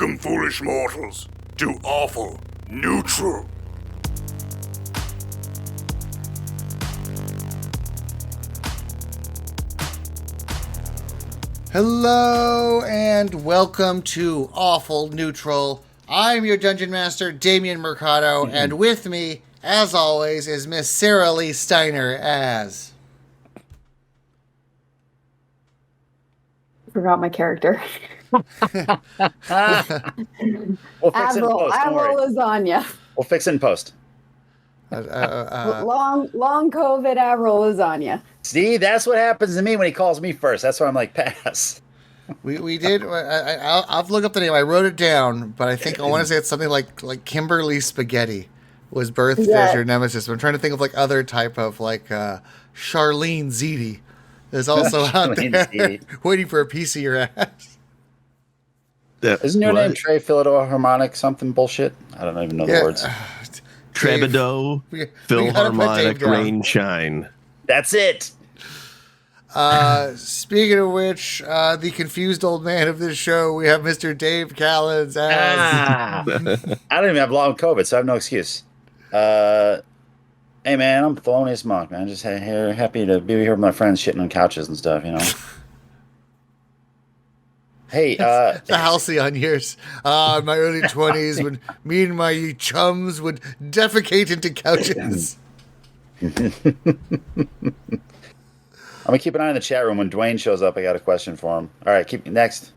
Welcome, foolish mortals, to Awful Neutral. Hello and welcome to Awful Neutral. I'm your Dungeon Master, Damian Mercado, and with me, as always, is Miss Sara Lee Steiner as... Forgot my character. We'll fix it in post. Don't worry. Lasagna. We'll fix it in post. Long COVID Avril lasagna. See, that's what happens to me when he calls me first. That's why I'm like, pass. We did. I'll have to look up the name. I wrote it down, but I think I want to say it's something like Kimberly Spaghetti was birthed as your nemesis. I'm trying to think of like other type of like Charlene Ziti is also out there waiting for a piece of your ass. Isn't your name Trey Philharmonic something bullshit? I don't even know the words. Trebido, Philharmonic, Rain Shine. That's it. Speaking of which, the confused old man of this show, we have Mr. Dave Callens as... I don't even have long COVID, so I have no excuse. Hey, man, I'm Thelonious Monk, man. Just happy to be here with my friends shitting on couches and stuff, you know? Hey, the halcyon years. In my early 20s, when me and my chums would defecate into couches. I'm going to keep an eye on the chat room. When Dwayne shows up, I got a question for him. All right, keep next.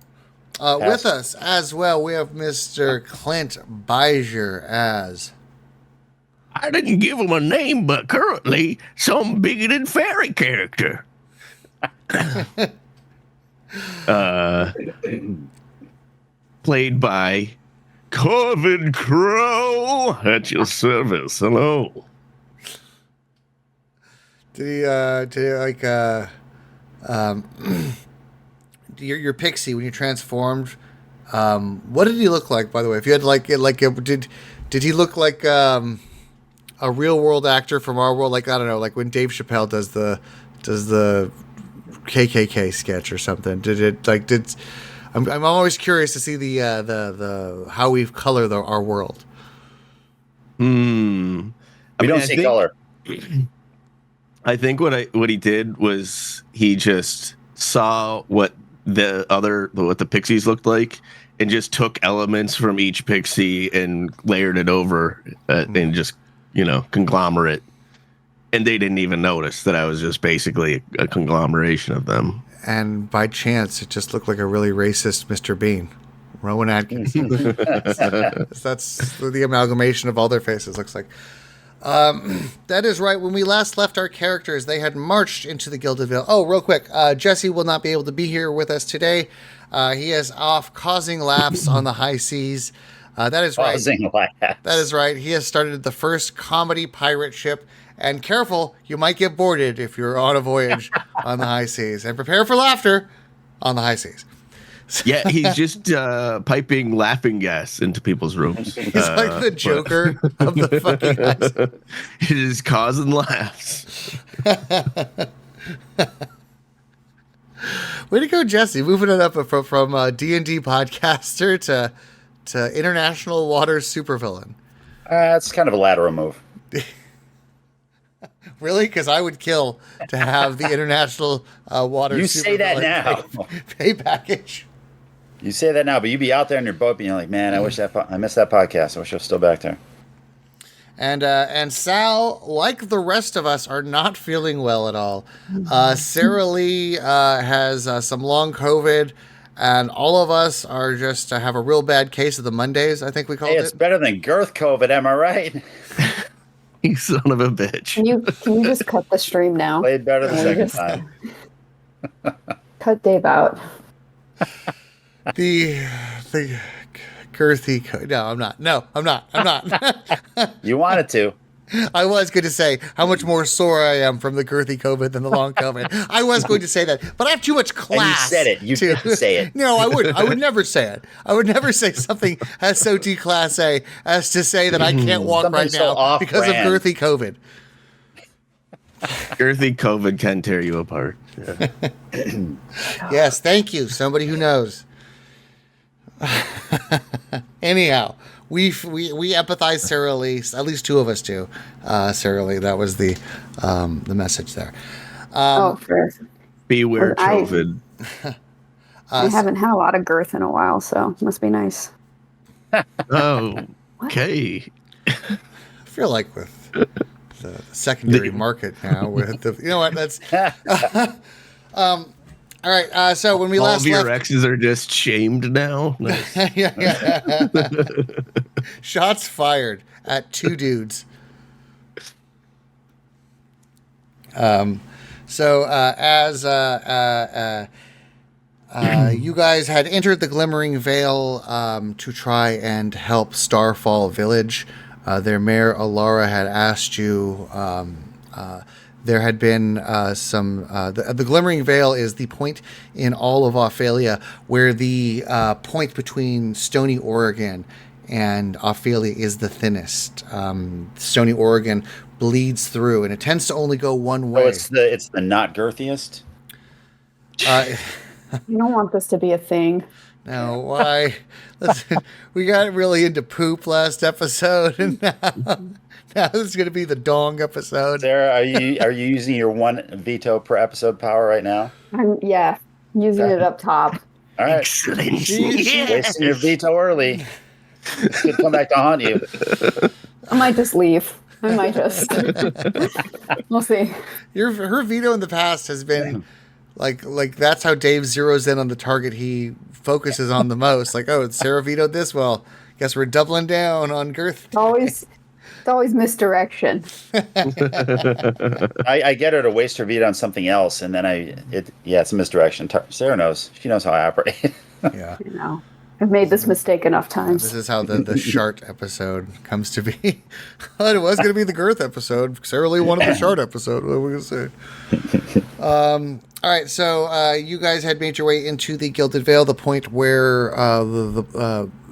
With us as well, we have Mr. Clint Beiser as... I didn't give him a name, but currently some bigoted fairy character. Played by Corvin Crow at your service. Hello. Your pixie when you transformed, what did he look like, by the way? If you had did he look like a real world actor from our world, like I don't know, like when Dave Chappelle does the KKK sketch or something? I'm always curious to see the how we color our world. We don't see color. I think what he did was he just saw what the pixies looked like and just took elements from each pixie and layered it over and just, conglomerate. And they didn't even notice that I was just basically a conglomeration of them. And by chance, it just looked like a really racist Mr. Bean. Rowan Atkins. That's the amalgamation of all their faces, looks like. That is right. When we last left our characters, they had marched into the Gilded Veil. Oh, real quick. Jesse will not be able to be here with us today. He is off causing laughs on the high seas. That is right. Causing laughs. That is right. He has started the first comedy pirate ship. And careful, you might get boarded if you're on a voyage on the high seas. And prepare for laughter on the high seas. Yeah, he's just piping laughing gas into people's rooms. He's like the Joker of the fucking ice. He's causing laughs. Way to go, Jesse. Moving it up from D&D podcaster to international water supervillain. It's kind of a lateral move. Really? Because I would kill to have the international water. You say that now. Pay package. You say that now, but you'd be out there in your boat being like, man, I missed that podcast. I wish I was still back there. And Sal, like the rest of us, are not feeling well at all. Sara Lee has some long COVID, and all of us are just have a real bad case of the Mondays, I think we called it. It's better than girth COVID, am I right? You son of a bitch. Can you just cut the stream now? Played better the second time. Cut Dave out. The girthy... No, I'm not. You wanted to. I was going to say how much more sore I am from the girthy COVID than the long COVID. I was going to say that, but I have too much class. And you said it. You did say it. No, I wouldn't. I would never say it. I would never say something as so declassé as to say that I can't walk Something right so now because of girthy COVID. Girthy COVID can tear you apart. Yeah. Yes, thank you. Somebody who knows. Anyhow, we empathize Sara Lee. At least two of us do. Sara Lee. That was the message there. Fair. Beware I- COVID. I haven't had a lot of girth in a while, so it must be nice. Oh, okay. I feel like with the secondary market now, with the you know what that's. All right. So when we All last of your left, exes are just shamed now. Nice. yeah. Shots fired at two dudes. So as you guys had entered the Glimmering Vale to try and help Starfall Village, their mayor Alara had asked you. There had been the Glimmering Vale is the point in all of Ophalia where the point between Stony Oregon and Ophalia is the thinnest. Stony Oregon bleeds through, and it tends to only go one way. So it's the not girthiest. You don't want this to be a thing. No, why? Listen, we got really into poop last episode, and now this is going to be the dong episode. Sarah, are you using your one veto per episode power right now? I'm using it up top. All right, Excellent. wasting your veto early. This could come back to haunt you. I might just leave. I might just. We'll see. Her veto in the past has been like that's how Dave zeroes in on the target he focuses on the most. Like, oh, Sarah vetoed this. Well, guess we're doubling down on girth. It's always misdirection. I get her to waste her veto on something else, and then it's a misdirection. Sarah knows. She knows how I operate. Yeah. You know, I've made this mistake enough times. This is how the shart episode comes to be. It was going to be the girth episode. Sarah Lee wanted the shart episode. What are we going to say? All right, so you guys had made your way into the Gilded Vale, the point where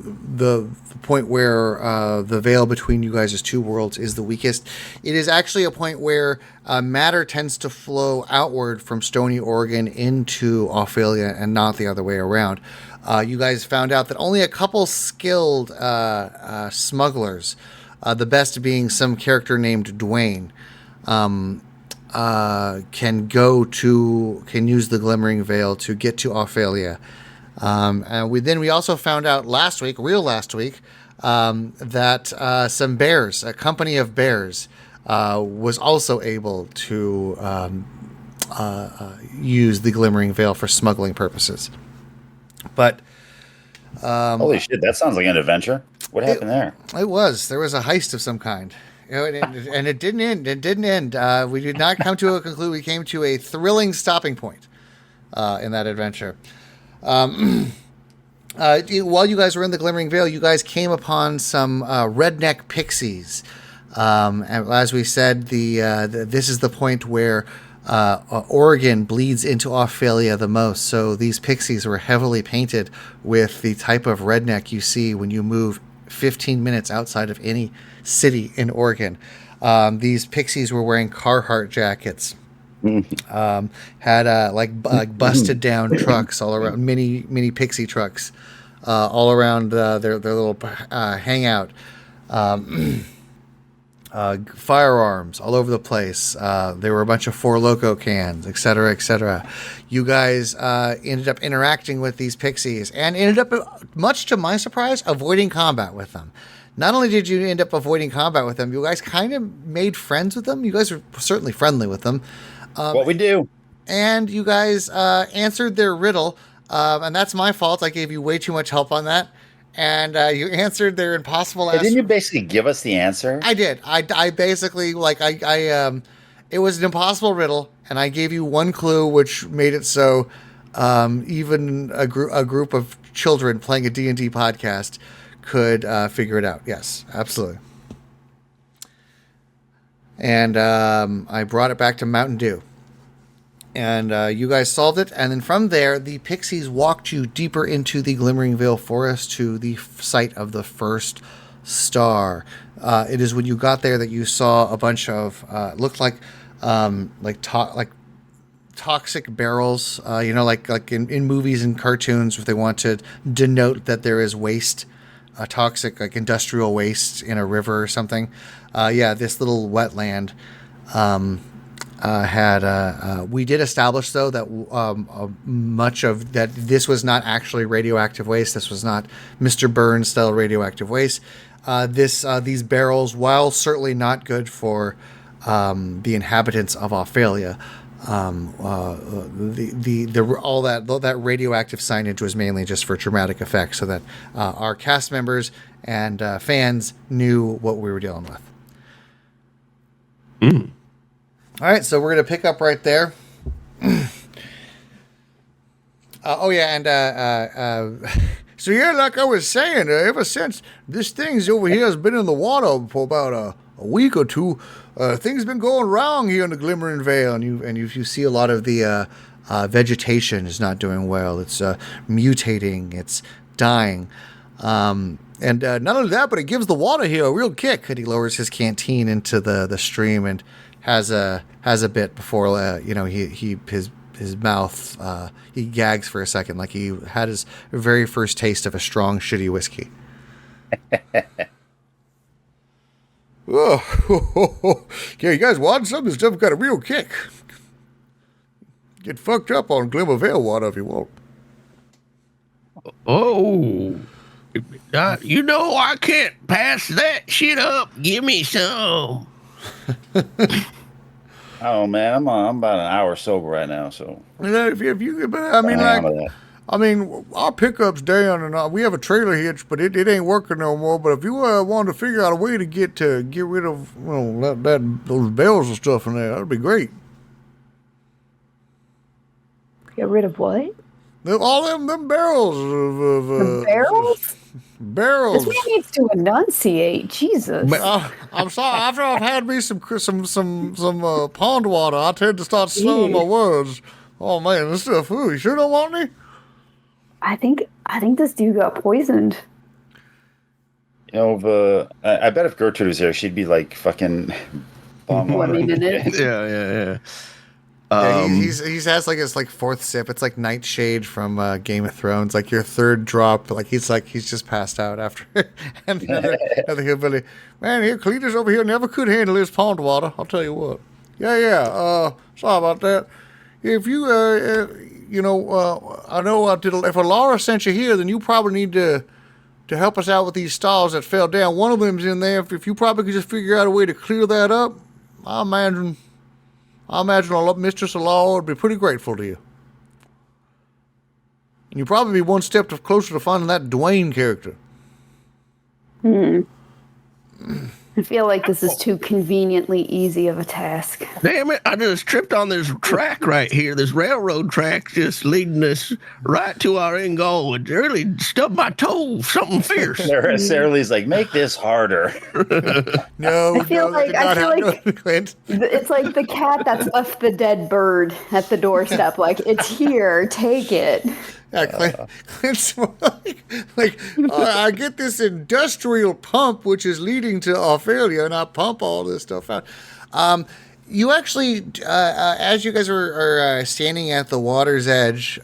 the point where the veil between you guys' two worlds is the weakest. It is actually a point where matter tends to flow outward from Stony Oregon into Ophalia and not the other way around. You guys found out that only a couple skilled smugglers, the best being some character named Dwayne, can use the Glimmering Veil to get to Ophalia. And we also found out last week, that some bears, a company of bears, was also able to use the Glimmering Veil for smuggling purposes. But holy shit, that sounds like an adventure. What happened there? There was a heist of some kind. You know, and it didn't end. We did not come to a conclusion. We came to a thrilling stopping point in that adventure. While you guys were in the Glimmering Vale, you guys came upon some redneck pixies. And as we said, this is the point where Oregon bleeds into Ophalia the most. So these pixies were heavily painted with the type of redneck you see when you move 15 minutes outside of any city in Oregon. These pixies were wearing Carhartt jackets. Had like busted down trucks all around, mini pixie trucks all around their little hangout. Firearms all over the place. There were a bunch of Four Loko cans, etc., etc. You guys ended up interacting with these pixies and ended up, much to my surprise, avoiding combat with them. Not only did you end up avoiding combat with them, you guys kind of made friends with them. You guys were certainly friendly with them. What we do. And you guys answered their riddle, and that's my fault. I gave you way too much help on that. And you answered their impossible Hey, didn't you basically give us the answer? I did. I basically, it was an impossible riddle, and I gave you one clue, which made it so even a group of children playing a D&D podcast could figure it out. Yes, absolutely. And I brought it back to Mountain Dew. And you guys solved it. And then from there, the pixies walked you deeper into the Glimmering Vale forest to the site of the first star. It is when you got there that you saw a bunch of looked like toxic barrels. Like in movies and cartoons, if they want to denote that there is waste, toxic like industrial waste in a river or something. This little wetland had. We did establish though that much of that this was not actually radioactive waste. This was not Mr. Burns style radioactive waste. These barrels, while certainly not good for the inhabitants of Australia, all that radioactive signage was mainly just for dramatic effect, so that our cast members and fans knew what we were dealing with. All right, so we're gonna pick up right there. So like I was saying, ever since this thing's over here has been in the water for about a week or two, things been going wrong here in the Glimmering Vale, and you see a lot of the vegetation is not doing well. It's mutating, it's dying, and not only that, but it gives the water here a real kick. And he lowers his canteen into the stream and has a bit before his mouth, he gags for a second, like he had his very first taste of a strong, shitty whiskey. Oh, yeah, you guys want some? This stuff got a real kick. Get fucked up on Glimmer Vale water if you want. Oh, I can't pass that shit up. Give me some. Oh man, I'm about an hour sober right now, so. If you, but I mean, our pickup's down, and we have a trailer hitch, but it ain't working no more. But if you wanted to figure out a way to get rid of those bells and stuff in there, that'd be great. Get rid of what? All them barrels of The barrels? barrels. This man needs to enunciate. Jesus. I'm sorry. After I've had me some pond water, I tend to start slurring my words. Oh man, this stuff. You sure don't want any? I think this dude got poisoned. You know, I bet if Gertrude was here, she'd be like fucking bomb water. Yeah. He has like his fourth sip. It's like Nightshade from Game of Thrones. Like your third drop. He's just passed out after. And another hillbilly. Man, here Cletus over here never could handle his pond water. I'll tell you what. Yeah. Sorry about that. If you I know if Laura sent you here, then you probably need to help us out with these stalls that fell down. One of them's in there. If you probably could just figure out a way to clear that up, I imagine our Mistress of Law would be pretty grateful to you. And you'd probably be one step closer to finding that Dwayne character. I feel like this is too conveniently easy of a task. Damn it, I just tripped on this track right here, this railroad track just leading us right to our end goal. It really stubbed my toe, something fierce. Sara Lee's like, make this harder. No, I feel like Clint. It's like the cat that's left the dead bird at the doorstep. Like, it's here, take it. Yeah, Clint's I get this industrial pump, which is leading to Ophelia, and I pump all this stuff out. You actually, as you guys are standing at the water's edge,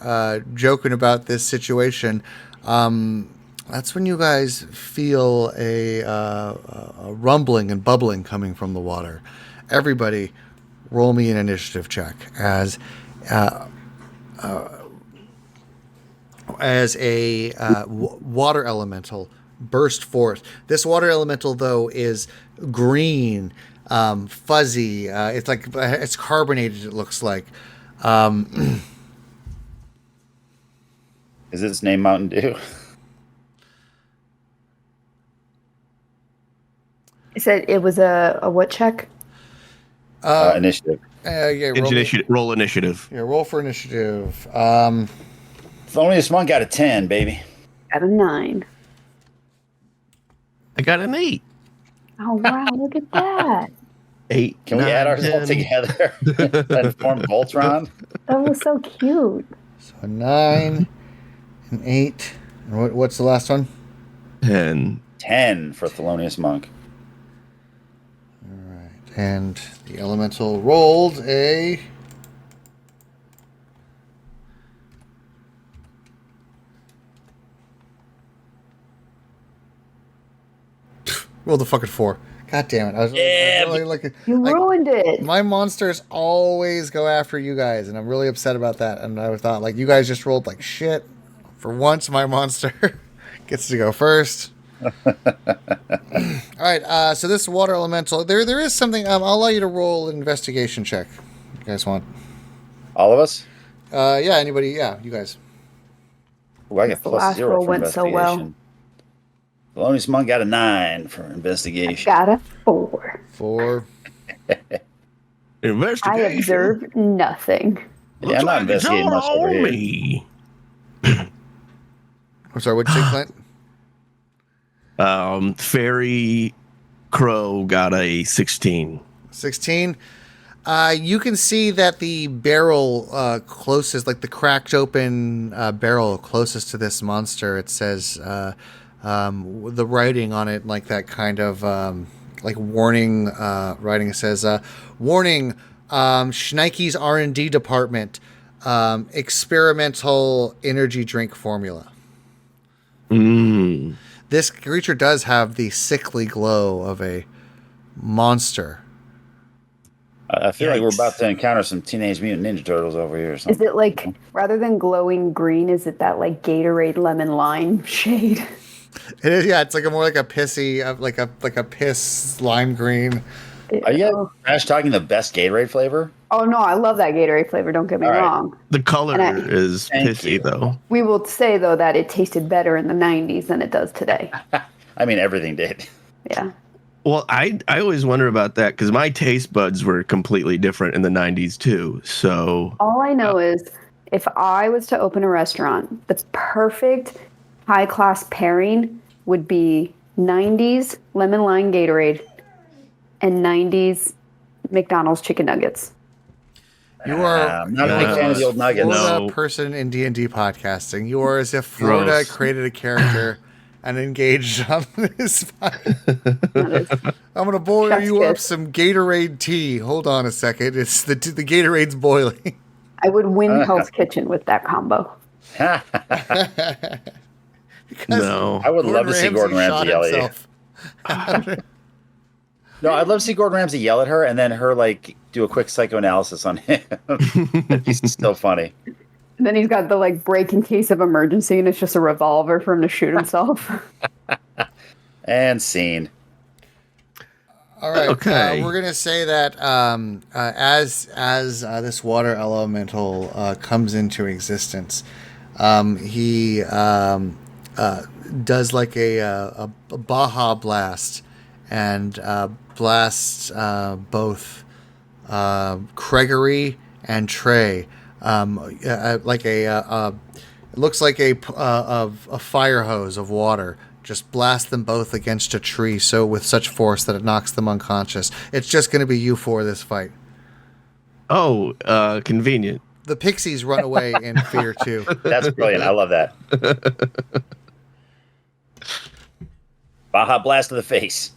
joking about this situation, that's when you guys feel a rumbling and bubbling coming from the water. Everybody, roll me an initiative check as a water elemental burst forth. This water elemental, though, is green, fuzzy. It's carbonated, it looks like. Is its name Mountain Dew? You said it was a what check? Initiative. Roll initiative. Yeah, roll for initiative. Thelonious Monk got a 10, baby. Got a 9. I got an 8. Oh wow! Look at that. 8. Can we add ourselves together and form Voltron? That was so cute. So a 9, an 8, and what's the last one? 10. 10 for Thelonious Monk. All right, and the elemental rolled a Rolled the fucking 4. God damn it! I was really looking. You ruined it. My monsters always go after you guys, and I'm really upset about that. And I thought, like, you guys just rolled like shit. For once, my monster gets to go first. All right. So this water elemental, there is something. I'll allow you to roll an investigation check. You guys want? All of us? Yeah. Anybody? Yeah. You guys. Ooh, I got The last +0 roll for went so well. investigation. Thelonious Monk got a 9 for investigation. Got a 4. 4. Investigation. I observed nothing. Yeah, I'm not investigating much over here. Me. I'm sorry. What'd you say, Clint? Fairy Crow got a 16. 16. You can see that the barrel closest, like the cracked open barrel closest to this monster, it says the writing on it, like that kind of like warning writing. It says, "Warning, Schneike's R&D department, experimental energy drink formula." This creature does have the sickly glow of a monster. I feel like we're about to encounter some Teenage Mutant Ninja Turtles over here or something. Is it like, rather than glowing green, is it that like Gatorade lemon lime shade? It is, yeah. It's like more like a pissy, like a piss lime green. Are you guys talking the best Gatorade flavor? Oh no, I love that Gatorade flavor. Don't get me wrong. The color is Thank pissy, you. though. We will say though that it tasted better in the '90s than it does today. I mean, everything did. Yeah. Well, I always wonder about that because my taste buds were completely different in the 90s, too. So All I know is if I was to open a restaurant, the perfect high class pairing would be 90s lemon lime Gatorade and 90s McDonald's chicken nuggets. You are I'm not a big fan of the old nuggets. Florida No. person in D&D podcasting. You are as if Florida Gross. created a character and engaged on this fight. I'm going to boil Chef's you up kiss. some Gatorade tea. Hold on a second. It's the Gatorade's boiling. I would win Hell's Kitchen with that combo. no. I would love to see Gordon shot Ramsay yell at you. himself. No, I'd love to see Gordon Ramsay yell at her and then her like do a quick psychoanalysis on him. He's still funny. And then he's got the like break in case of emergency, and it's just a revolver for him to shoot himself. And scene. All right. Okay. We're gonna say that as this water elemental comes into existence, he does like a Baja blast and blasts both Gregory and Trey. Like it looks like a fire hose of water. Just blast them both against a tree, so with such force that it knocks them unconscious. It's just going to be you four this fight. Oh, convenient. The pixies run away in fear too. That's brilliant. I love that. Baja blast to the face.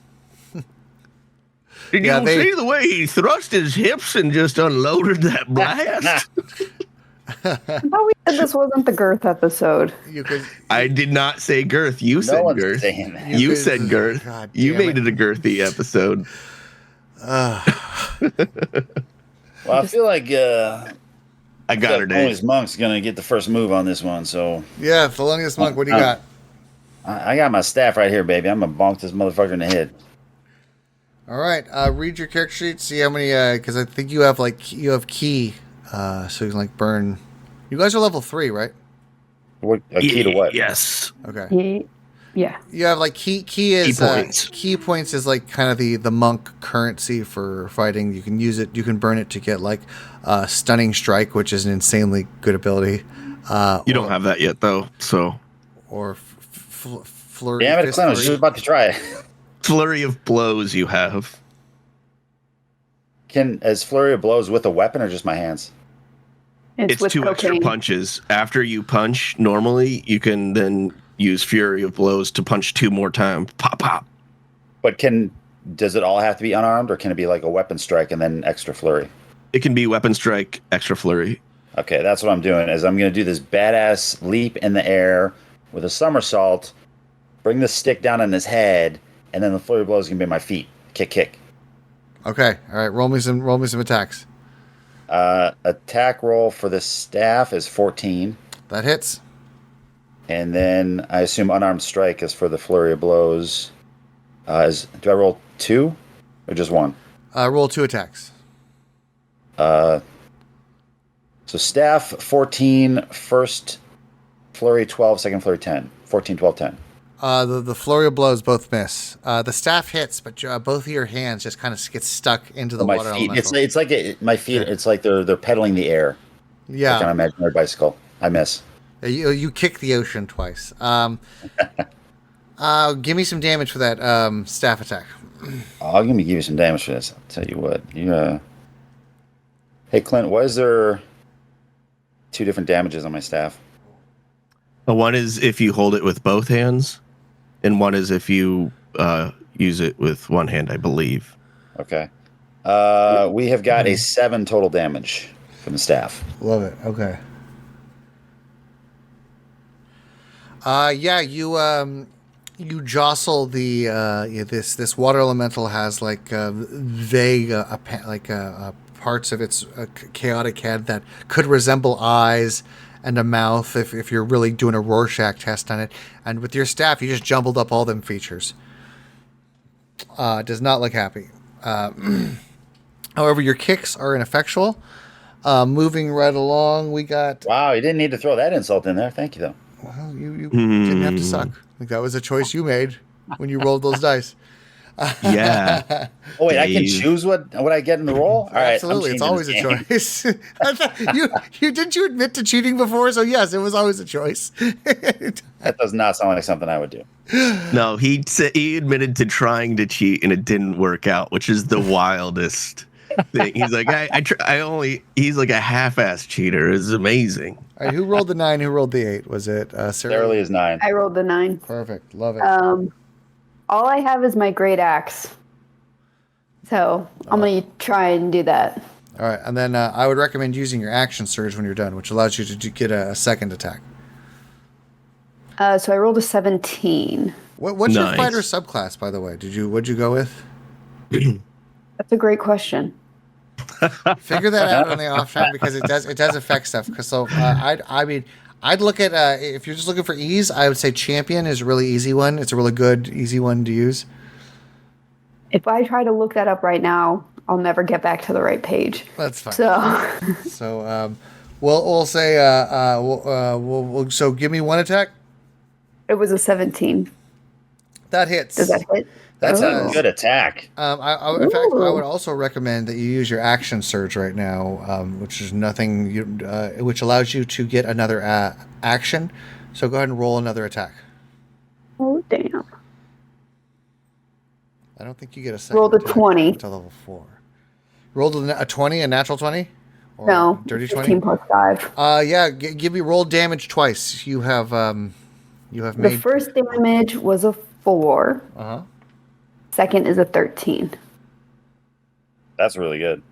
Did Yeah, you they- see the way he thrust his hips and just unloaded that blast? I thought we said this wasn't the girth episode. You could, I did not say girth. You said one's girth. saying that. You could- said girth. God You damn made it a girthy episode. Well, I feel like I got her, Dave. Thelonious Monk's gonna get the first move on this one. So yeah, Thelonious Monk. What do you got? I got my staff right here, baby. I'm gonna bonk this motherfucker in the head. All right, read your character sheet. See how many. Because I think you have key. So you can like burn. You guys are level 3, right? What, a key to what? Yes. Okay. Yeah. You have like key is points. key points is like kind of the monk currency for fighting. You can use it. You can burn it to get like stunning strike, which is an insanely good ability. You don't have that yet, though. So Or flurry. Damn it, fist Clint, I was flurry. just about to try it. flurry of blows you have. Is flurry of blows with a weapon or just my hands? It's with 2 extra cocaine. punches. After you punch normally, you can then use fury of blows to punch 2 more times. Pop, pop. But does it all have to be unarmed, or can it be like a weapon strike and then extra flurry? It can be weapon strike, extra flurry. Okay, that's what I'm doing. Is I'm gonna do this badass leap in the air with a somersault, bring the stick down on his head, and then the flurry of blows is gonna be my feet. Kick. Okay. All right. Roll me some attacks. Attack roll for the staff is 14. That hits. And then I assume unarmed strike is for the flurry of blows. Do I roll 2 or just 1? Roll 2 attacks. So staff 14, first flurry 12, second flurry 10. 14, 12, 10. The flurry of blows both miss. The staff hits, but both of your hands just kind of get stuck into the My water feet. elemental. It's like my feet. It's like they're pedaling the air. Yeah. Like an imaginary bicycle. I miss. You kick the ocean twice. Give me some damage for that staff attack. I'm gonna give you some damage for this. I'll tell you what. Hey Clint, why is there 2 different damages on my staff? One is if you hold it with both hands, and one is if you use it with one hand, I believe. Okay. We have got a 7 total damage from the staff. Love it. Okay. You jostle the this water elemental has like vague parts of its chaotic head that could resemble eyes and a mouth if you're really doing a Rorschach test on it. And with your staff, you just jumbled up all them features. Does not look happy. However, your kicks are ineffectual. Moving right along, we got. Wow, you didn't need to throw that insult in there. Thank you, though. Well, you didn't have to suck. Like that was a choice you made when you rolled those dice. Yeah. Oh wait, I can choose what I get in the roll. All right, absolutely, it's always a choice. I thought you didn't you admit to cheating before? So yes, it was always a choice. That does not sound like something I would do. No, he admitted to trying to cheat and it didn't work out, which is the wildest thing. He's like, he's like a half-ass cheater. It's amazing. All right, who rolled the 9? Who rolled the 8? Was it Sara Lee is 9. I rolled the 9. Perfect, love it. All I have is my great axe, so I'm gonna try and do that. All right, and then I would recommend using your action surge when you're done, which allows you to get a second attack. So I rolled a 17. What's Nice. your fighter subclass, by the way? What'd you go with? That's a great question. Figure that out on the off chance because it does affect stuff. I'd look at if you're just looking for ease, I would say champion is a really easy one. It's a really good easy one to use. If I try to look that up right now, I'll never get back to the right page. That's fine. So we'll say so give me one attack. it was a 17. That hits. Does that hit? That's a good attack. In fact, I would also recommend that you use your action surge right now, which is nothing, which allows you to get another action. So go ahead and roll another attack. Oh, damn. I don't think you get a second. Rolled a attack 20. until level 4. Rolled a 20, a natural 20? Or No, dirty 15 20? plus 5. Yeah, give me roll damage twice. You have The made. first damage was a 4. Uh-huh. Second is a 13. That's really good.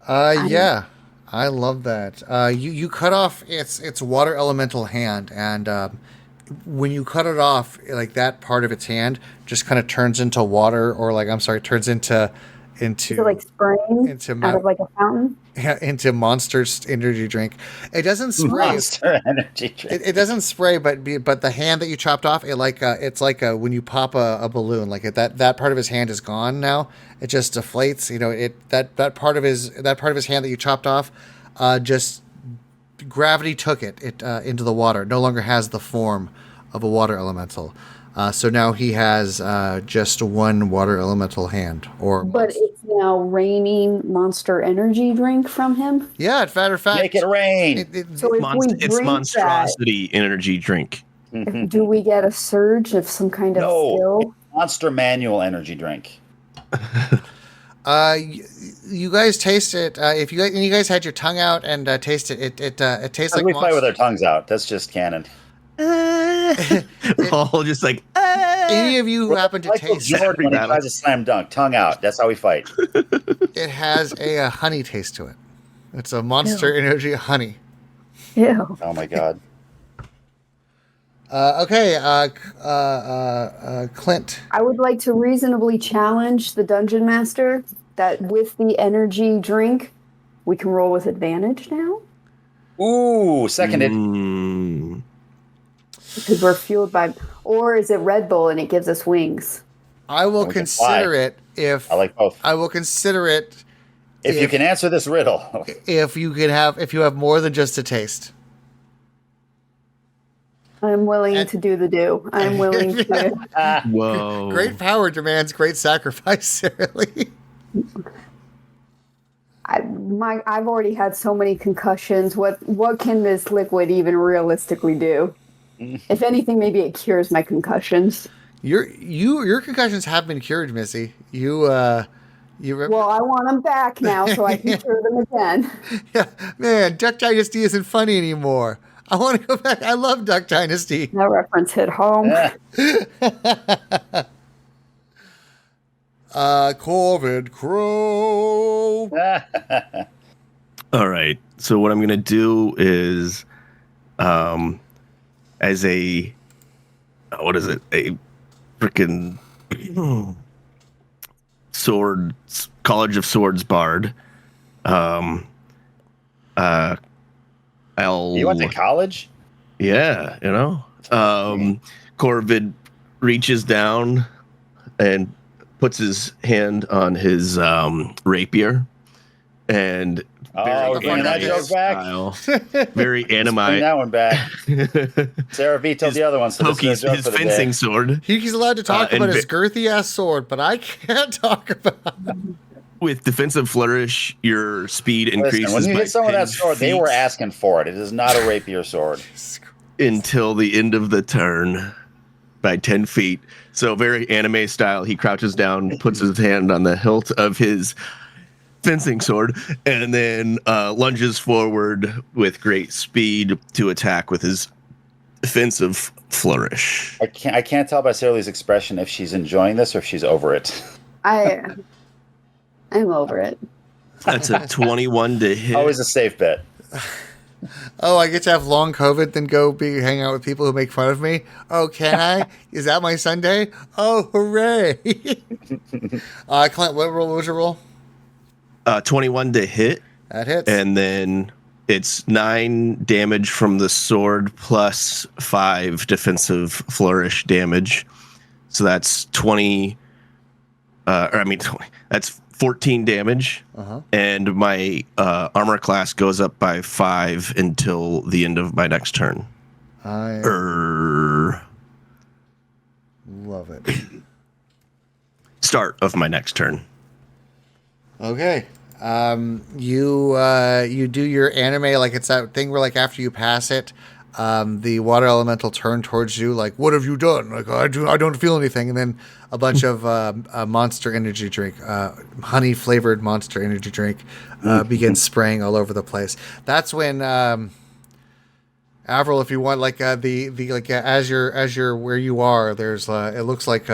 Yeah, I love that. You cut off its water elemental hand, and when you cut it off, like that part of its hand just kind of turns into water, or turns into Is it like spraying out of like a fountain? into Monster's energy drink. It doesn't spray. Monster energy drink. It doesn't spray, but the hand that you chopped off, it's like when you pop a balloon, like that part of his hand is gone now. It just deflates. That part of his hand that you chopped off, just gravity took it into the water. It no longer has the form of a water elemental. So now he has just one water elemental hand. But it's now raining Monster energy drink from him? Yeah, in fact, Make it rain. So if we It's drink monstrosity energy drink. that, do we get a surge of some kind of skill? Monster manual energy drink. You guys taste it. If you guys had your tongue out and taste it, it tastes like We fight with our tongues out. That's just canon. All just like any of you who happen to Michael taste Jordan when he tries a slam dunk, tongue out. That's how we fight. it has a honey taste to it. It's a Monster Energy honey. Ew. Oh my god. Okay, Clint. I would like to reasonably challenge the dungeon master that with the energy drink, we can roll with advantage now Ooh, seconded. because we're fueled by. Or is it Red Bull and it gives us wings? I will We can consider fly. it if I like both. I will consider it If you can answer this riddle. if you have more than just a taste. I'm willing to do the do. I'm willing to. Whoa. Great power demands great sacrifice, Sara Lee. I've already had so many concussions. What can this liquid even realistically do? If anything, maybe it cures my concussions. Your concussions have been cured, Missy. Well, I want them back now so I can cure them again. Yeah, man, Duck Dynasty isn't funny anymore. I want to go back. I love Duck Dynasty. That reference hit home. Corvid Crow. All right. So what I'm gonna do is, as a, what is it? A freaking College of Swords bard. You went to college? Yeah, Corvid reaches down and puts his hand on his rapier and we're bringing that joke back. Very Bring animated. that one back. Sarah vetoed the other one. So this is a joke his for the fencing day. sword. He's allowed to talk and about his girthy ass sword, but I can't talk about. With defensive flourish, your speed increases. Listen, when you by hit someone with 10 that sword, they feet were asking for it. It is not a rapier sword. until the end of the turn by 10 feet. So very anime style. He crouches down, puts his hand on the hilt of his fencing sword, and then lunges forward with great speed to attack with his defensive flourish. I can't tell by Sarah Lee's expression if she's enjoying this or if she's over it. I'm over it. That's a 21 to hit. Always a safe bet. Oh, I get to have long COVID, then go hang out with people who make fun of me. Oh, can I? Is that my Sunday? Oh, hooray! Clint, what was your roll? 21 to hit. That hits. And then it's 9 damage from the sword plus 5 defensive flourish damage. So that's 20. 20. That's 14 damage. And my armor class goes up by 5 until the end of my next turn. I love it. Start of my next turn. Okay. You do your anime like it's that thing where like after you pass it, the water elemental turn towards you like, what have you done? Like I don't feel anything, and then a bunch of monster energy drink, honey flavored monster energy drink, begins spraying all over the place. That's when Avril, if you want like as you're where you are, there's it looks like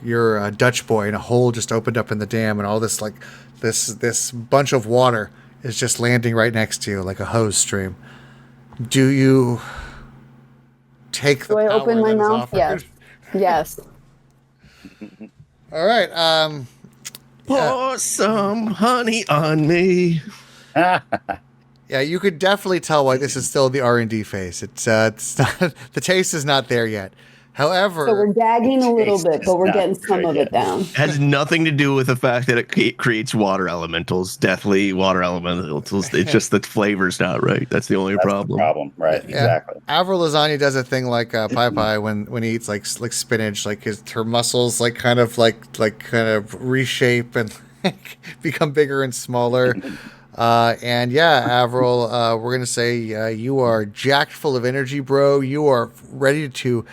you're a Dutch boy and a hole just opened up in the dam and all this like this bunch of water is just landing right next to you like a hose stream. Do you take the Do I power open my that is mouth? offered? Yes. Yes. All right. Pour some honey on me. Yeah, you could definitely tell why this is still the R&D phase. It's not, the taste is not there yet. However, So we're gagging a little bit, but we're not getting some there of yet. it down. Has nothing to do with the fact that it creates water elementals, deathly water elementals. It's just the flavor's not right. That's the only That's problem. the problem, right? Yeah. Exactly. Avril Lasagna does a thing like Pai when he eats like spinach, like her muscles like kind of reshape and become bigger and smaller. And yeah, Avril, we're gonna say you are jacked full of energy, bro. You are ready to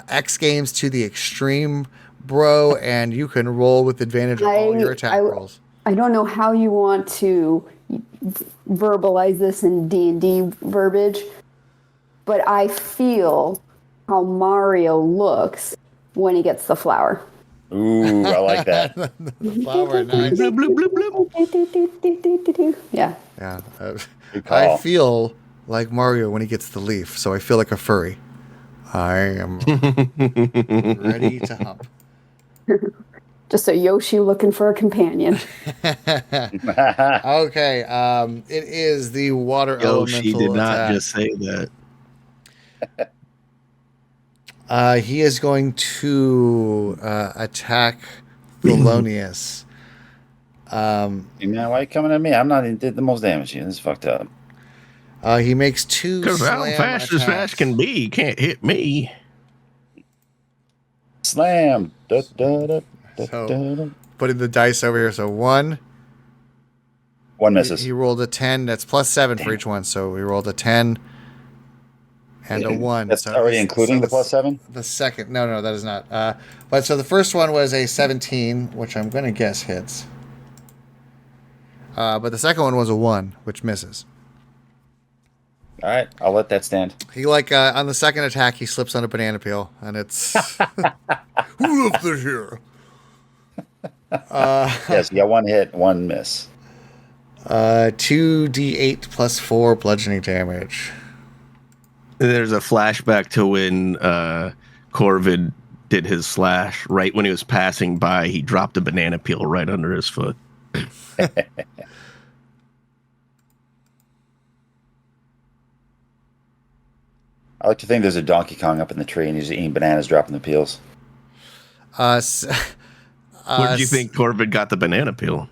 X Games to the extreme, bro, and you can roll with advantage on all your attack rolls. I don't know how you want to verbalize this in D&D verbiage, but I feel how Mario looks when he gets the flower. Ooh, I like that. The flower, nice. Bloop, bloop, bloop, bloop. Yeah. Yeah, Good call. I feel like Mario when he gets the leaf, so I feel like a furry. I am ready to hump. Just a Yoshi looking for a companion. Okay, it is the water Yo, she elemental did not attack. just say that. He is going to attack Thelonious. Hey, man, why are you coming at me? I'm not even did the most damage here. This is fucked up. He makes 2 Because slam how fast attacks. as fast can be can't hit me. Slam. Da, da, da, da, So- da, da. Putting the dice over here. So 1. One misses. He rolled a 10. That's +7 for each one. So we rolled a 10 and a 1. That's so already including the +7? The second. No, that is not. But so the first one was a 17, which I'm going to guess hits. But the second one was a 1, which misses. All right, I'll let that stand. He on the second attack, he slips on a banana peel, and it's who left it here? Yes, you got 1 hit, 1 miss. 2d8 +4 bludgeoning damage. There's a flashback to when Corvid did his slash. Right when he was passing by, he dropped a banana peel right under his foot. I like to think there's a Donkey Kong up in the tree and he's eating bananas, dropping the peels. Where did you think Corvid got the banana peel?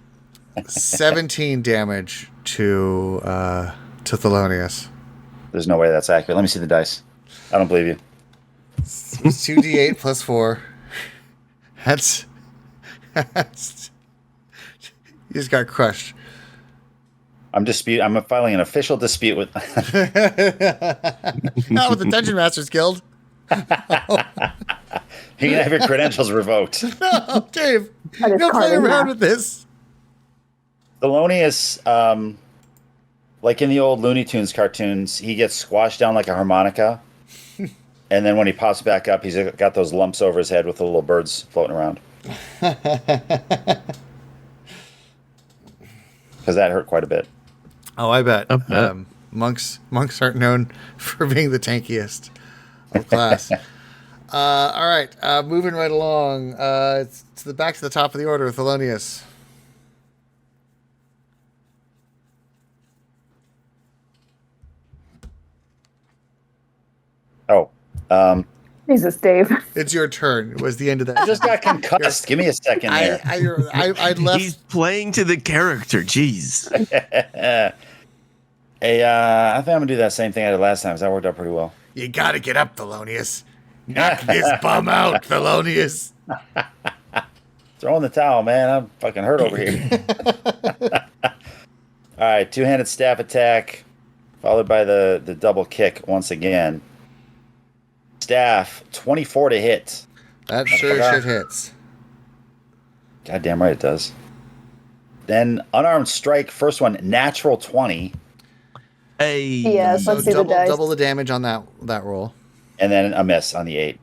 17 damage to Thelonious. There's no way that's accurate. Let me see the dice. I don't believe you. It's 2d8 +4. That's you just got crushed. I'm filing an official dispute with. Not with the Dungeon Masters Guild. You can have your credentials revoked. No, Dave. That is Don't play carving around half. with this. Thelonious, like in the old Looney Tunes cartoons, he gets squashed down like a harmonica. And then when he pops back up, he's got those lumps over his head with the little birds floating around. Because that hurt quite a bit. Oh, I bet. I bet. Monks aren't known for being the tankiest of class. All right, moving right along. It's back to the top of the order, Thelonious. Oh, Jesus, Dave. It's your turn. It was the end of that. I just got concussed. Give me a second there. I left. He's playing to the character. Jeez. Hey, I think I'm going to do that same thing I did last time, because that worked out pretty well. You gotta get up, Thelonious. Knock this bum out, Thelonious. Throw in the towel, man. I'm fucking hurt over here. All right, two-handed staff attack, followed by the double kick once again. Staff, 24 to hit. That sure as shit hits. Goddamn right it does. Then unarmed strike, first one, natural 20. Hey. Yes, So let's see the dice. double the damage on that roll. And then a miss on the 8.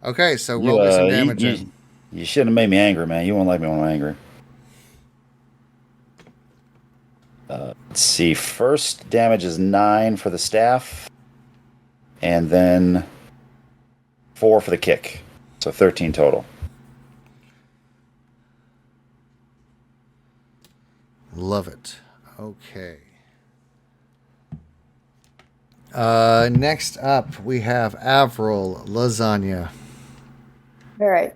Okay, so roll me some damage. You shouldn't have made me angry, man. You won't like me when I'm angry. Let's see. First damage is 9 for the staff. And then 4 for the kick. So 13 total. Love it. Okay. Next up, we have Avril Lasagna. All right.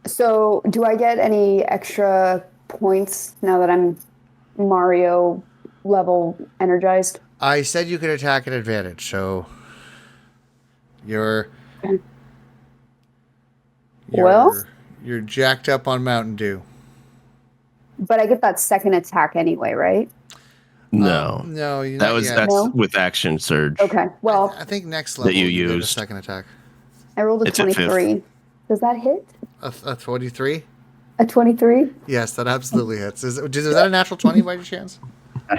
So, do I get any extra points now that I'm Mario level energized? I said you could attack at advantage, so you're Well? you're jacked up on Mountain Dew. But I get that second attack anyway, right? No. No, you That's No? with action surge. Okay. Well, I think next level you get a used. second attack. I rolled a It's a fifth. 23. Does that hit? A 23? A 23? Yes, that absolutely hits. Is that a natural 20 by any chance?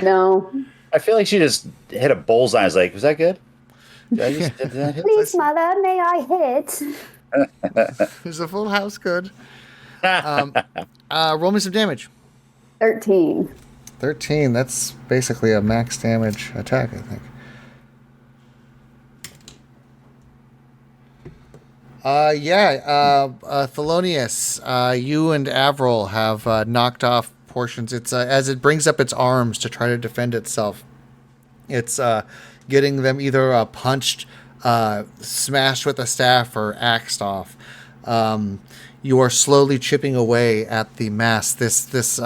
No. I feel like she just hit a bullseye. I was like, was that good? Did that hit? Please, mother, may I hit? Is a full house good? Roll me some damage. 13. 13. That's basically a max damage attack, I think. Thelonious, you and Avril have knocked off portions. It's as it brings up its arms to try to defend itself. It's getting them either punched, smashed with a staff, or axed off. You are slowly chipping away at the mass. This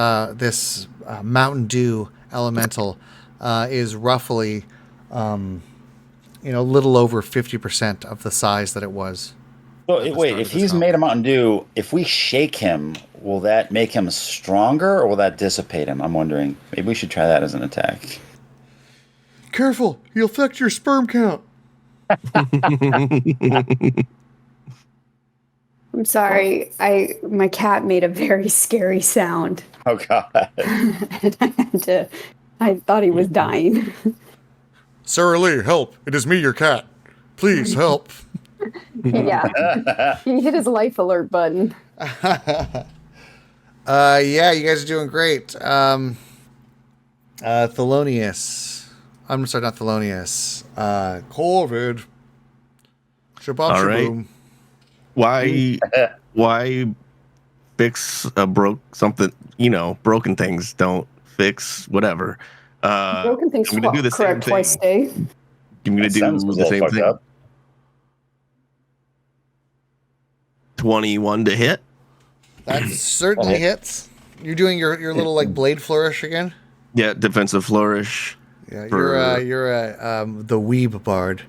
Mountain Dew elemental is roughly, little over 50% of the size that it was. So wait, if he's made a Mountain Dew, if we shake him, will that make him stronger, or will that dissipate him? I'm wondering. Maybe we should try that as an attack. Careful, he'll affect your sperm count. I'm sorry. My cat made a very scary sound. Oh God! And I thought he was dying. Sara Lee, help! It is me, your cat. Please help. Yeah, he hit his life alert button. Yeah, you guys are doing great. Thelonious. I'm sorry, not Thelonious. COVID. Shabab All right. shaboom. Why fix a broken things don't fix whatever. Broken things I'm gonna do the same correct thing. twice a day. I'm gonna do the same thing. Up. 21 to hit. That certainly hits. You're doing your little like blade flourish again. Yeah, defensive flourish. Yeah, you're the weeb bard,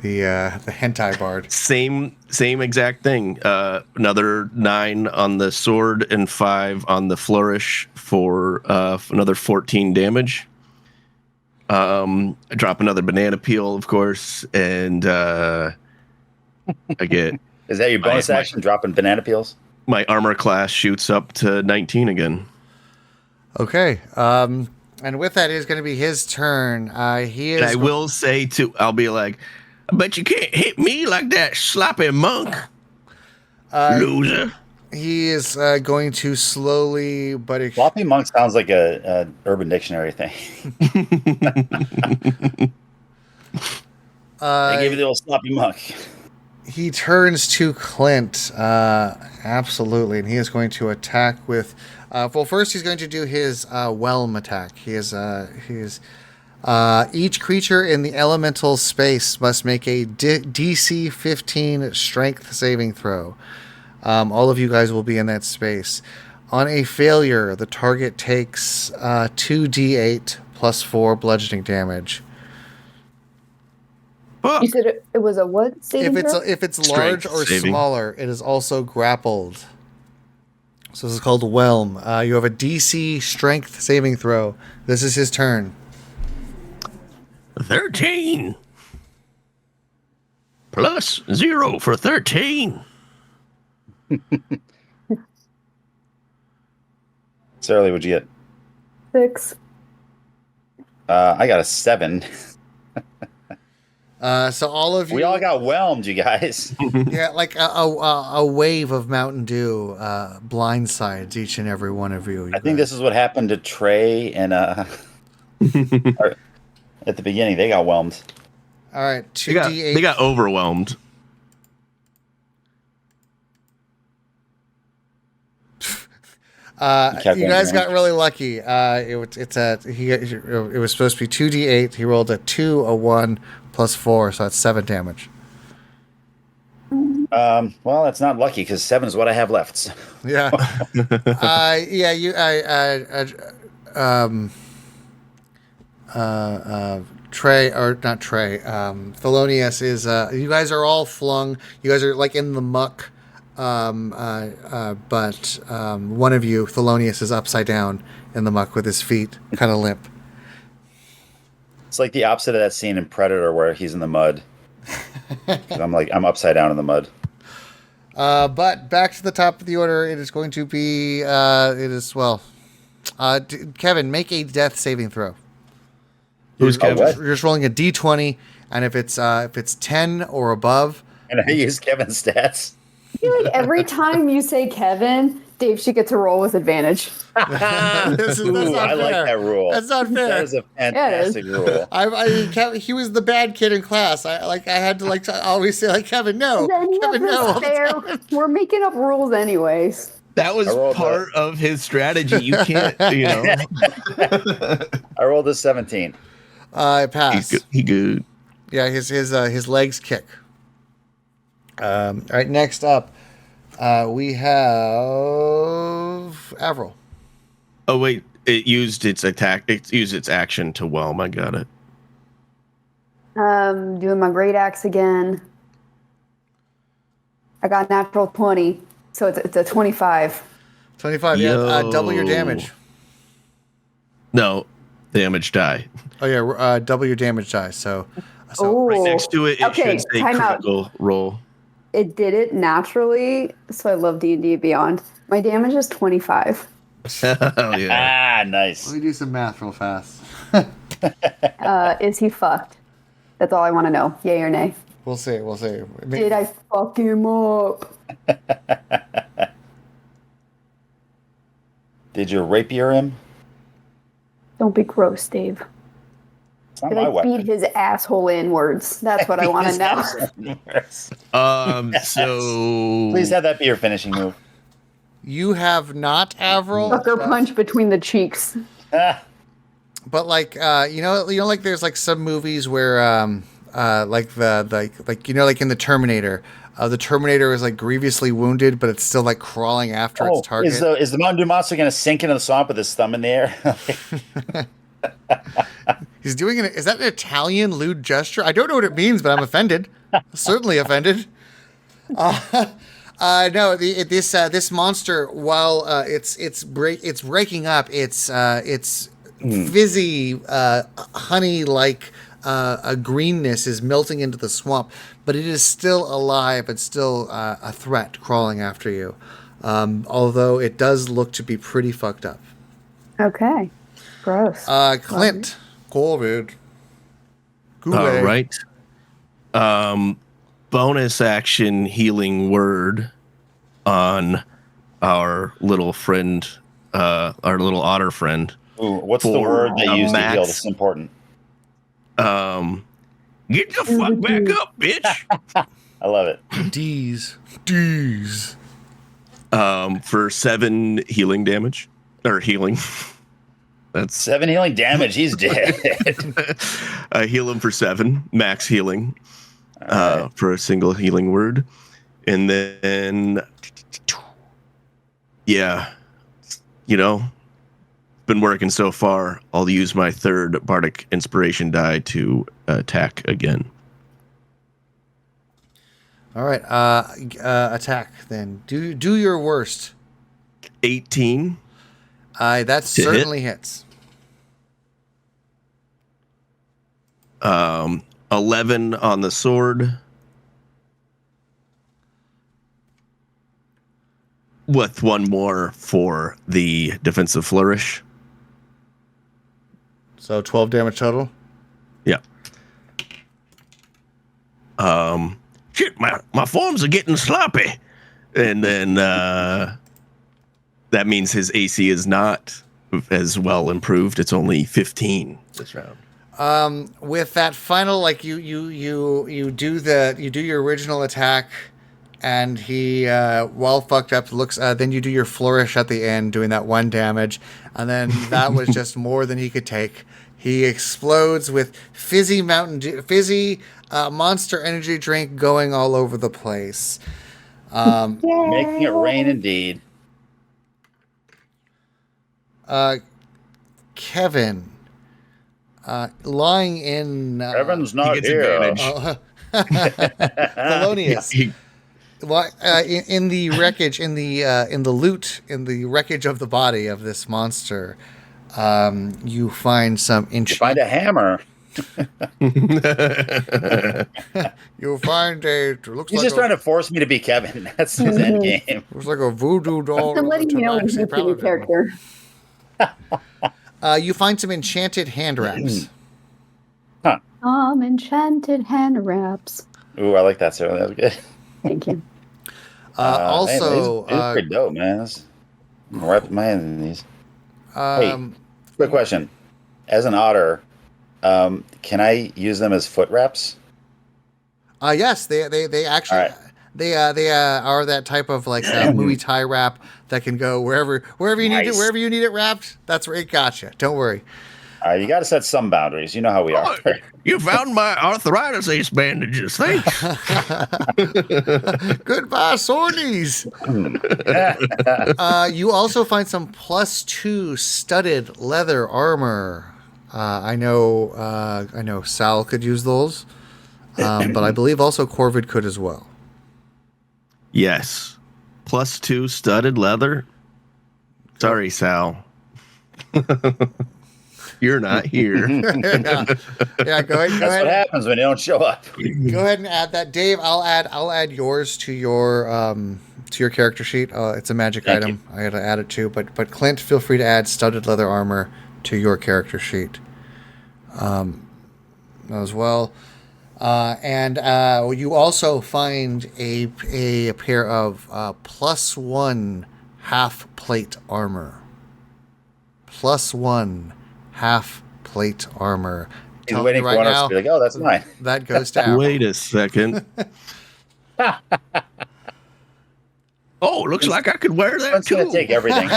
the hentai bard. Same exact thing. Another 9 on the sword and 5 on the flourish for another 14 damage. I drop another banana peel, of course, and I get. Is that your bonus action? Dropping banana peels? My armor class shoots up to 19 again. Okay. And with that, it is going to be his turn. He is. And I will say too. I'll be like, but you can't hit me like that, sloppy monk, loser. He is going to slowly, but Floppy monk sounds like a Urban Dictionary thing. I gave you the old sloppy monk. He turns to Clint, absolutely, and he is going to attack with. First he's going to do his whelm attack. Each creature in the elemental space must make a DC 15 Strength saving throw. All of you guys will be in that space. On a failure, the target takes 2d8 plus 4 bludgeoning damage. You said it was a what saving throw? If it's large or smaller, it is also grappled. So this is called Whelm. You have a DC Strength saving throw. This is his turn. 13 plus 0 for 13. Sara Lee, what'd you get? 6. I got a 7. So all of you, We all got whelmed, you guys. yeah, like a wave of Mountain Dew blindsides each and every one of you. I think this is what happened to Trey and at the beginning. They got whelmed. All right, 2d8. They got overwhelmed. You guys got really lucky. It was supposed to be 2d8. He rolled a 2, a 1, plus 4, so that's 7 damage. Well, that's not lucky because 7 is what I have left. So. Yeah. Trey, or not Trey, Thelonious is, you guys are all flung. You guys are like in the muck. But one of you, Thelonious, is upside down in the muck with his feet kind of limp. It's like the opposite of that scene in Predator where he's in the mud. I'm upside down in the mud. But back to the top of the order, it is going to be, Kevin, make a death saving throw. Who's Kevin? You're just rolling a d20, and if it's 10 or above. And I use Kevin's stats. I feel like every time you say Kevin, Dave should get to roll with advantage. Ooh, I like that rule. That's not fair. That is a fantastic rule. He was the bad kid in class. I had to always say Kevin, no, Kevin, no. Fair. We're making up rules anyways. That was part of his strategy. You can't, I rolled a 17. I pass. He good. Yeah, his legs kick. All right, next up, we have Avril. Oh wait, it used its attack. It used its action to whelm. I got it. Doing my great axe again. I got natural 20, so it's a 25. 25. Yeah, double your damage. No, damage die. Oh yeah, double your damage die. So right next to it, it should say critical roll. It did it naturally, so I love D&D Beyond. My damage is 25. Oh yeah. Nice. Let me do some math real fast. Is he fucked? That's all I want to know. Yay or nay? We'll see. Did I fuck him up? Did you rapier him? Don't be gross, Dave. Did I beat his asshole inwards? That's what I want to know. So please have that be your finishing move. You have not, Avril. Sucker punch between the cheeks. But like like there's like some movies where like in the Terminator, the Terminator is like grievously wounded, but it's still like crawling after its target. Is the Mountain Dew monster going to sink into the swamp with his thumb in the air? He's doing it. Is that an Italian lewd gesture? I don't know what it means, but I'm offended. Certainly offended. No, this monster, while it's breaking up, it's fizzy, honey-like a greenness is melting into the swamp, but it is still alive and still a threat crawling after you. Although it does look to be pretty fucked up. Okay. Gross. Clint. COVID. All right. Bonus action healing word on our little friend, our little otter friend. Ooh, what's the word they use to heal that's important? Get the fuck back up, bitch. I love it. D's. For 7 healing damage. Or healing. That's 7 healing damage. He's dead. I heal him for 7 max healing for a single healing word, and then been working so far. I'll use my 3rd bardic inspiration die to attack again. All right, attack then. Do your worst. 18. That certainly hits. 11 on the sword. With 1 more for the defensive flourish. So 12 damage total? Yeah. Shit, my forms are getting sloppy. And then that means his AC is not as well improved. It's only 15 this round. With that final, like you do your original attack, and he while fucked up looks. Then you do your flourish at the end, doing that 1 damage, and then that was just more than he could take. He explodes with fizzy Monster energy drink going all over the place. Making it rain indeed. Kevin. Lying in Kevin's not here. Thelonious. In the wreckage, in the loot, in the wreckage of the body of this monster, you find some You find a hammer. You find He's just trying to force me to be Kevin. That's his end game. Looks like a voodoo doll. I'm letting you know when you pick your character. You find some enchanted hand wraps. Enchanted hand wraps. Ooh, I like that, sir. That was good. Thank you. Also, it's pretty dope, man. I'm wrapping my hand in these. Um, Quick question. As an otter, can I use them as foot wraps? yes, they actually. All right. They are that type of like Muay Thai wrap that can go wherever you need it, Nice. wherever you need it wrapped. That's where it got you. Don't worry. You got to set some boundaries. You know how we are. Oh, you found my arthritis ace bandages. Thanks. Goodbye, sore knees. You also find some +2 studded leather armor. I know Sal could use those, but I believe also Corvid could as well. Yes. +2 studded leather. Sorry, Sal. You're not here. Yeah, go ahead. That's what happens when you don't show up. Go ahead and add that, Dave. I'll add yours to your character sheet. It's a magic Thank item. I got to add it too. But Clint, feel free to add studded leather armor to your character sheet, as well. And you also find a pair of +1 half plate armor. +1 half plate armor. He's Telling waiting you for one of us to be like, oh, that's mine. that goes down. Wait a second. Oh, looks like I could wear that Clint's too. going to take everything.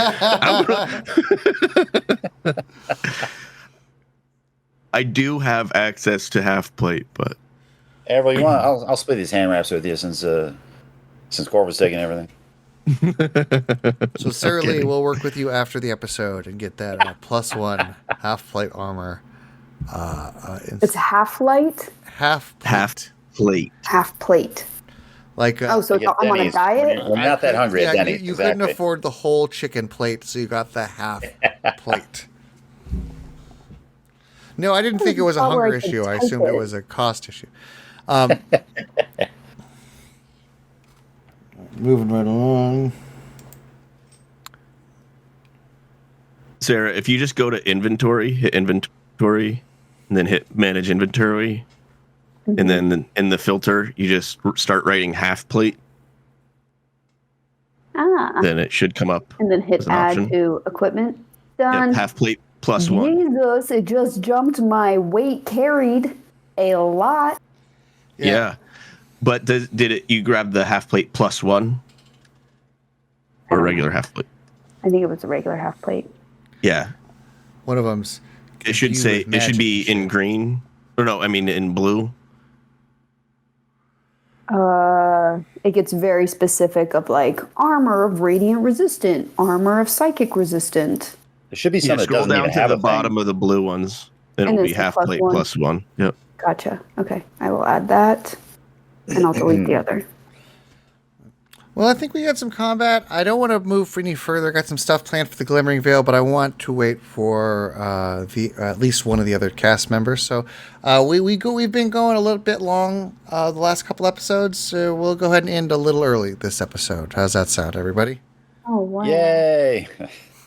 I do have access to half plate, but Whatever you want. I'll split these hand wraps with you since Corvin's taking everything. So Sara Lee will work with you after the episode and get that +1 half plate armor. It's half light, half plate. half plate. half plate. Like So Get I'm on a Denny's. diet. We're not that hungry at Denny's. You exactly. couldn't afford the whole chicken plate, so you got the half plate. No, I didn't think it was a Oh, hunger I could issue. I type assumed it it. was a cost issue. Moving right along. Sarah, if you just go to inventory, hit inventory, and then hit manage inventory, and then in the filter, you just start writing half plate, then it should come up. And then as hit an add option. to equipment. Done. Yep, half plate +1. Jesus, it just jumped my weight carried a lot. Yeah. But did it? You grab the half plate +1 or regular half plate? I think it was a regular half plate. Yeah. One of them's. It should imbued say with it should be magic. in green. Or no, I mean in blue. It gets very specific of like armor of radiant resistant, armor of psychic resistant. There should be Yeah, some that scroll doesn't even down to have the a thing. bottom of the blue ones. Then And it'll it's be the half plate +1. +1. Yep. Gotcha. Okay, I will add that, and I'll delete the other. Well, I think we got some combat. I don't want to move any further. Got some stuff planned for the Glimmering Veil, but I want to wait for at least one of the other cast members. So we've been going a little bit long the last couple episodes. So we'll go ahead and end a little early this episode. How's that sound, everybody? Oh wow! Yay!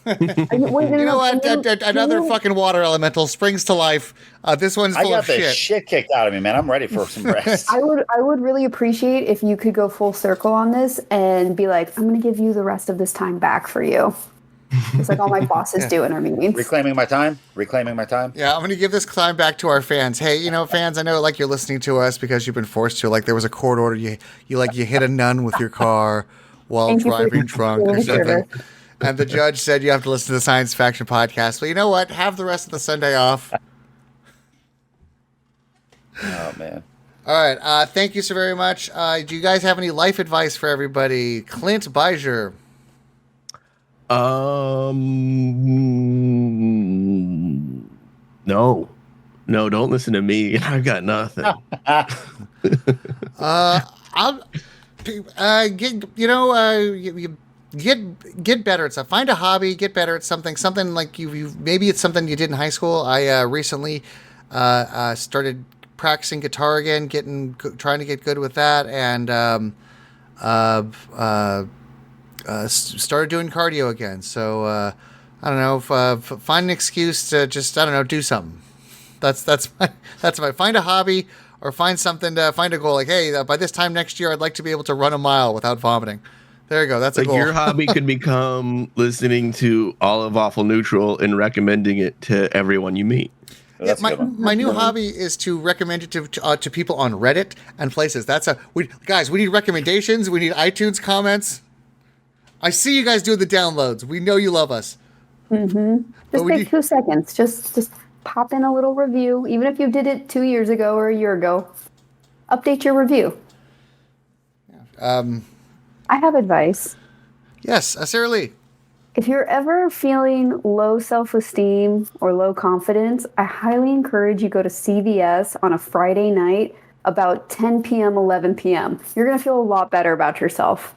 You know what? Another fucking water elemental springs to life. This one's I full got of the shit. shit kicked out of me, man. I'm ready for some rest. I would really appreciate if you could go full circle on this and be like, I'm going to give you the rest of this time back for you. It's like all my bosses do in our meetings. Reclaiming my time. Reclaiming my time. Yeah, I'm going to give this time back to our fans. Hey, fans, I know like you're listening to us because you've been forced to. Like there was a court order. You hit a nun with your car while Thank you for driving drunk or doing something. service. And the judge said you have to listen to the Science Faction podcast. But you know what? Have the rest of the Sunday off. Oh man. All right. Thank you so very much. Do you guys have any life advice for everybody? Clint Beiser. No, don't listen to me. I've got nothing. I'll get better at stuff. Find a hobby. Get better at something. Something like you maybe it's something you did in high school. I recently started practicing guitar again, trying to get good with that, and started doing cardio again. So I don't know. Find an excuse to just do something. That's my find a hobby or find something to find a goal. Like, hey, by this time next year, I'd like to be able to run a mile without vomiting. There you go. That's a Like goal. your hobby could become listening to all of Awful Neutral and recommending it to everyone you meet. Well, that's a good one. my new hobby is to recommend it to people on Reddit and places. We need recommendations. We need iTunes comments. I see you guys doing the downloads. We know you love us. Just take 2 seconds. Just pop in a little review, even if you did it 2 years ago or a year ago. Update your review. I have advice. Yes, Sara Lee. If you're ever feeling low self-esteem or low confidence, I highly encourage you go to CVS on a Friday night about 10 p.m., 11 p.m. You're going to feel a lot better about yourself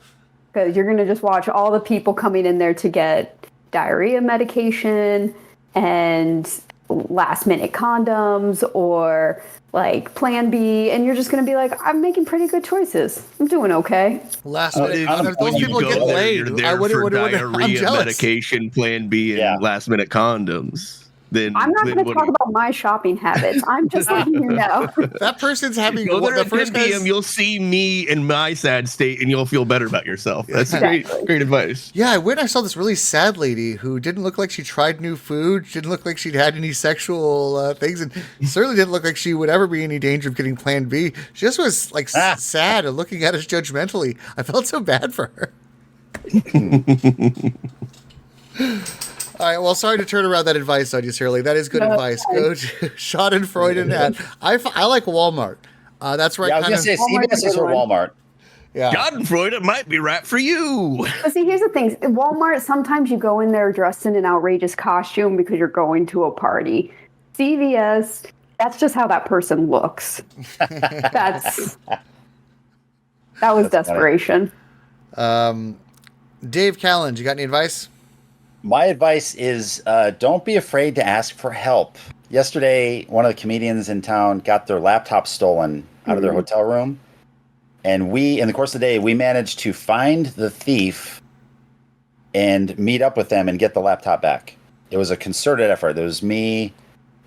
because you're going to just watch all the people coming in there to get diarrhea medication and last-minute condoms or like Plan B, and you're just going to be like, I'm making pretty good choices. I'm doing okay. Last minute. when Those you people go get there, laid. you're there for I'm diarrhea jealous. medication, Plan B, and Yeah. last minute condoms. Then I'm not then going to what talk do you- about my shopping habits. I'm just letting you know. That person's having Go there the at first 10 p.m. guy's- You'll see me in my sad state, and you'll feel better about yourself. That's Exactly. great advice. Yeah, I went. I saw this really sad lady who didn't look like she tried new food. She didn't look like she'd had any sexual things, and certainly didn't look like she would ever be in any danger of getting Plan B. She just was like sad and looking at us judgmentally. I felt so bad for her. All right. Well, sorry to turn around that advice on you, Sara Lee. That is good advice. Go to Schadenfreude at. I like Walmart. That's where Yeah, I I was kind gonna of. say Walmart's CVS a is good for one. Walmart. Yeah. Schadenfreude might be right for you. But see, here's the thing. Walmart, sometimes you go in there dressed in an outrageous costume because you're going to a party. CVS, that's just how that person looks. That was desperation. Dave Callan, you got any advice? My advice is don't be afraid to ask for help. Yesterday, one of the comedians in town got their laptop stolen out of their hotel room. And in the course of the day, we managed to find the thief and meet up with them and get the laptop back. It was a concerted effort. There was me,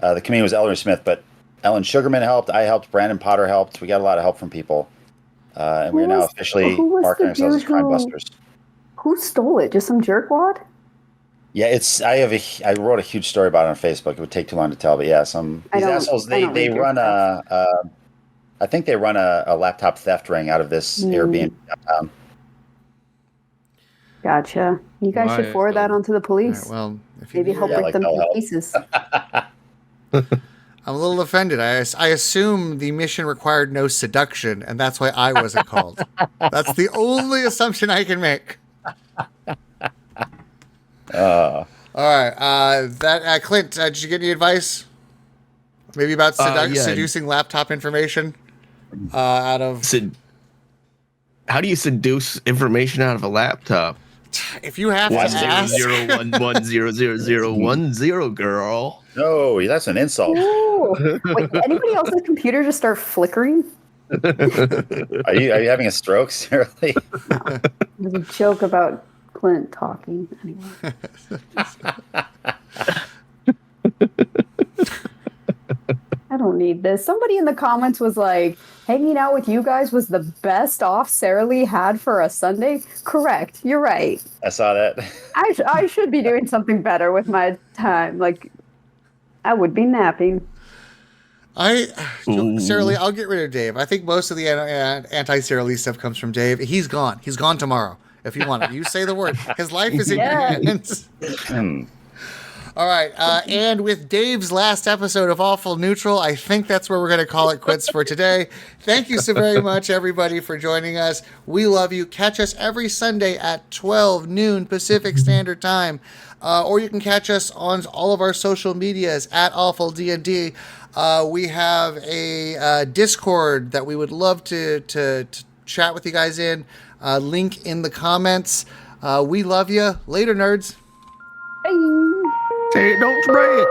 the comedian was Ellery Smith, but Ellen Sugarman helped, I helped, Brandon Potter helped. We got a lot of help from people. And we're now officially who was marketing the ourselves as dude crime who- busters. Who stole it? Just some jerkwad? Yeah, I wrote a huge story about it on Facebook. It would take too long to tell, but yeah, these assholes I don't they read your run stuff. I think they run a laptop theft ring out of this Airbnb downtown. Gotcha. You guys should forward that on to the All police. right, well, if you Maybe need help it, break like them they'll to help. pieces. I'm a little offended. I assume the mission required no seduction, and that's why I wasn't called. That's the only assumption I can make. All right. Clint, did you get any advice? Maybe about Yeah. seducing laptop information out of. How do you seduce information out of a laptop? If you have to ask. 100110010, girl. No, that's an insult. Ooh. Wait, did anybody else's computer just start flickering? Are you having a stroke, Sara Lee? It was a joke about Clint talking. Anyway. I don't need this. Somebody in the comments was like, hanging out with you guys was the best off Sara Lee had for a Sunday. Correct. You're right. I saw that. I should be doing something better with my time. Like, I would be napping. Sara Lee, I'll get rid of Dave. I think most of the anti-Sara Lee stuff comes from Dave. He's gone. He's gone tomorrow. If you want it, you say the word. His life is in your hands. All right. And with Dave's last episode of Awful Neutral, I think that's where we're going to call it quits for today. Thank you so very much, everybody, for joining us. We love you. Catch us every Sunday at 12 noon Pacific Standard Time. Or you can catch us on all of our social medias at awfuldnd. We have a Discord that we would love to chat with you guys in. Link in the comments. We love you. Later, nerds. Bye. Say it, don't spray it.